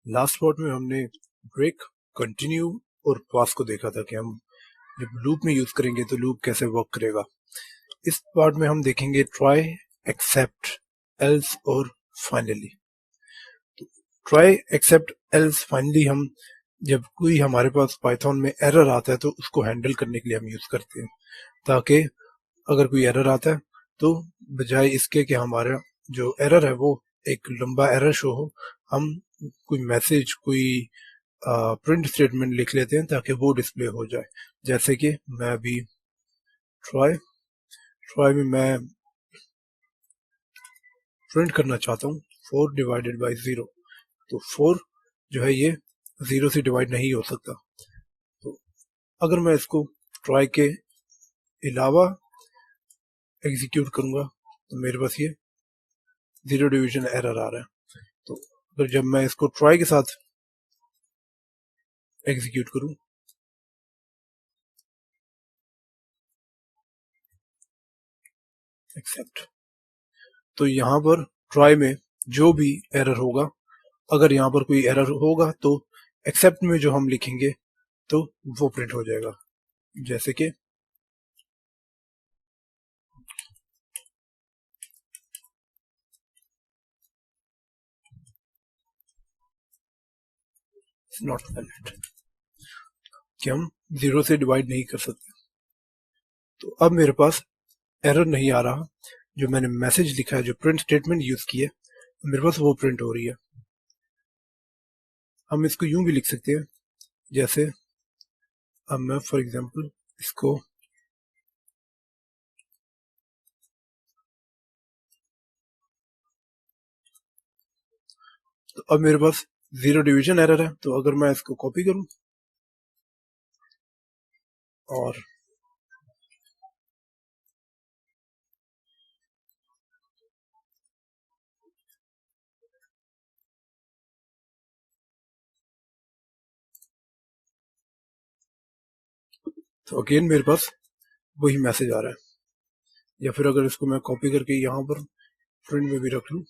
Last part में हमने break, continue और पॉज को देखा था कि हम जब लूप में यूज करेंगे तो लूप कैसे वर्क करेगा। इस पार्ट में हम देखेंगे ट्राई, एक्सेप्ट, एल्स और finally. Try, except, else, finally हम जब कोई हमारे पास पाइथन में एरर आता है तो उसको हैंडल करने के लिए हम यूज करते हैं, ताकि अगर कोई एरर आता है तो बजाय इसके कि हमारा जो एरर है वो एक लंबा एरर शो हो, हम कोई मैसेज, कोई प्रिंट स्टेटमेंट लिख लेते हैं ताकि वो डिस्प्ले हो जाए। जैसे कि मैं अभी ट्राई में मैं प्रिंट करना चाहता हूँ 4 डिवाइडेड बाई 0, तो 4 जो है ये 0 से डिवाइड नहीं हो सकता। तो अगर मैं इसको ट्राई के अलावा एग्जीक्यूट करूंगा तो मेरे पास ये 0 डिवीजन एरर आ रहा है। तो अगर जब मैं इसको ट्राई के साथ एग्जीक्यूट करूं, एक्सेप्ट, तो यहाँ पर ट्राई में जो भी एरर होगा, अगर यहाँ पर कोई एरर होगा तो एक्सेप्ट में जो हम लिखेंगे तो वो प्रिंट हो जाएगा। जैसे कि नॉट वैलिड, कि हम 0 से डिवाइड नहीं कर सकते। तो अब मेरे पास एरर नहीं आ रहा, जो मैंने मैसेज लिखा है, जो प्रिंट स्टेटमेंट यूज की है, मेरे पास वो प्रिंट हो रही है। हम इसको यूं भी लिख सकते हैं, जैसे अब मैं फॉर एग्जांपल इसको तो अब मेरे पास 0 डिवीजन एरर है। तो अगर मैं इसको कॉपी करूं और तो अगेन मेरे पास वही मैसेज आ रहा है। या फिर अगर इसको मैं कॉपी करके यहाँ पर प्रिंट में भी रख लूं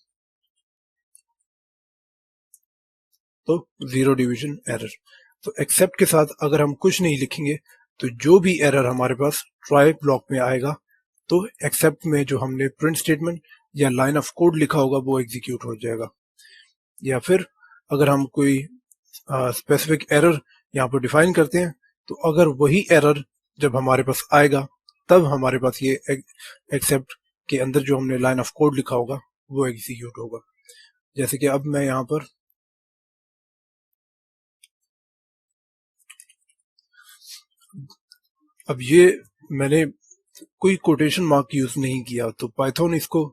तो 0 डिवीजन एरर। तो एक्सेप्ट के साथ अगर हम कुछ नहीं लिखेंगे तो जो भी एरर हमारे पास ट्राई ब्लॉक में आएगा तो एक्सेप्ट में जो हमने प्रिंट स्टेटमेंट या लाइन ऑफ कोड लिखा होगा वो एग्जीक्यूट हो जाएगा। या फिर अगर हम कोई स्पेसिफिक एरर यहाँ पर डिफाइन करते हैं तो अगर वही एरर जब हमारे पास आएगा तब हमारे पास ये एक्सेप्ट के अंदर जो हमने लाइन ऑफ कोड लिखा होगा वो एग्जीक्यूट होगा। जैसे कि अब मैं यहाँ पर अब ये मैंने कोई कोटेशन मार्क यूज नहीं किया तो पाइथन इसको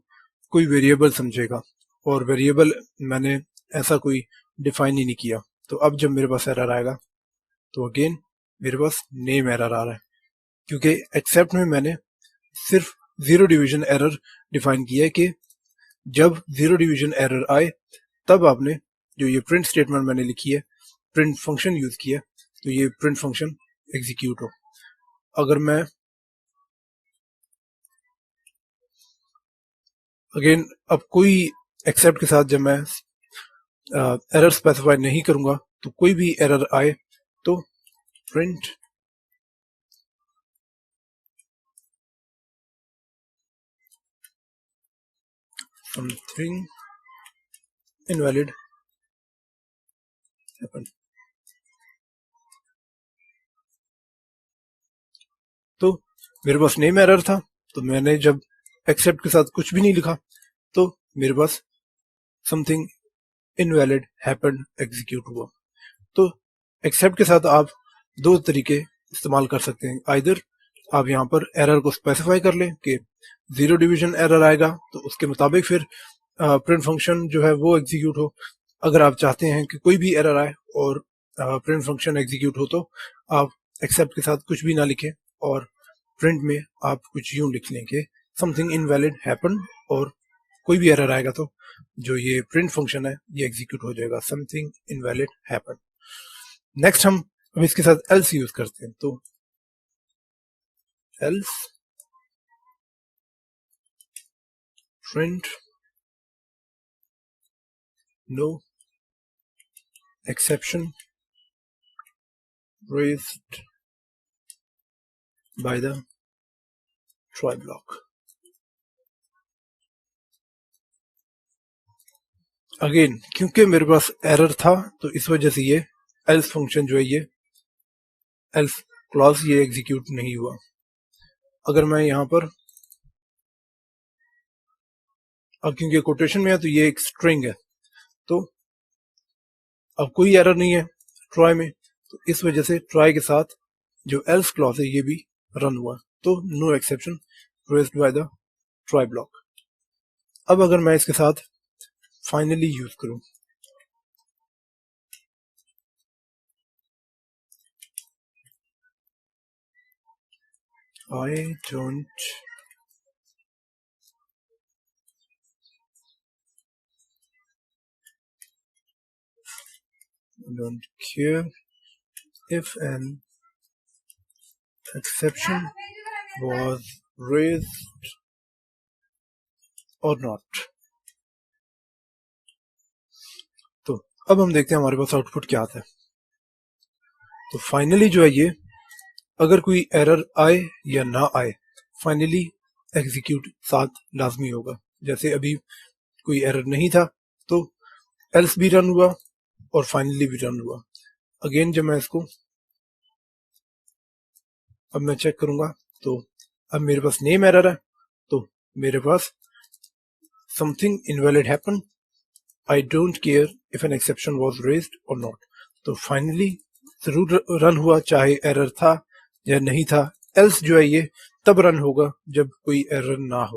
कोई वेरिएबल समझेगा, और वेरिएबल मैंने ऐसा कोई डिफाइन ही नहीं किया। तो अब जब मेरे पास एरर आएगा तो अगेन मेरे पास नेम एरर आ रहा है, क्योंकि एक्सेप्ट में मैंने सिर्फ 0 डिवीजन एरर डिफाइन किया है कि जब 0 डिवीजन एरर आए तब आपने जो ये प्रिंट स्टेटमेंट मैंने लिखी है, प्रिंट फंक्शन यूज किया, तो ये प्रिंट फंक्शन एग्जीक्यूट हो। अगर मैं अगेन अब कोई एक्सेप्ट के साथ जब मैं एरर स्पेसिफाई नहीं करूंगा तो कोई भी एरर आए तो प्रिंट समथिंग इनवैलिड हैपन। तो मेरे पास नेम एरर था, तो मैंने जब एक्सेप्ट के साथ कुछ भी नहीं लिखा तो मेरे पास समथिंग इनवैलिड हैपन एग्जीक्यूट हुआ। तो एक्सेप्ट के साथ आप दो तरीके इस्तेमाल कर सकते हैं। आइदर आप यहाँ पर एरर को स्पेसिफाई कर लें कि 0 डिवीजन एरर आएगा तो उसके मुताबिक फिर प्रिंट फंक्शन जो है वो एग्जीक्यूट हो। अगर आप चाहते हैं कि कोई भी एरर आए और प्रिंट फंक्शन एग्जीक्यूट हो तो आप एक्सेप्ट के साथ कुछ भी ना लिखें और प्रिंट में आप कुछ यूं लिख लें कि समथिंग इनवैलिड हैपन, और कोई भी एरर आएगा तो जो ये प्रिंट फंक्शन है ये एग्जीक्यूट हो जाएगा, समथिंग इनवैलिड हैपन। नेक्स्ट हम अब इसके साथ एल्स यूज करते हैं। तो else print no exception raised by the try block. Again क्योंकि मेरे पास एरर था तो इस वजह से ये एल्स फंक्शन जो है ये एल्स क्लॉज ये एग्जीक्यूट नहीं हुआ। अगर मैं यहां पर अब क्योंकि कोटेशन में है तो ये एक स्ट्रिंग है तो अब कोई एरर नहीं है ट्राई में, तो इस वजह से ट्राई के साथ जो एल्स क्लॉज है ये भी रन हुआ, तो no exception raised by the try block. अब अगर मैं इसके साथ फाइनली यूज करूं I don't care if an exception was raised or not। तो अब हम देखते हैं हमारे पास आउटपुट क्या आता है। तो फाइनली जो है ये अगर कोई एरर आए या ना आए फाइनली एग्जीक्यूट साथ लाजमी होगा। जैसे अभी कोई एरर नहीं था तो एल्स भी रन हुआ और फाइनली भी रन हुआ। अगेन जब मैं इसको अब मैं चेक करूंगा तो अब मेरे पास नेम एरर है तो मेरे पास something invalid happen, I don't care if an exception was raised or not. तो फाइनली जरूर रन हुआ चाहे एरर था या नहीं था, एल्स जो है ये तब रन होगा जब कोई एरर ना हो।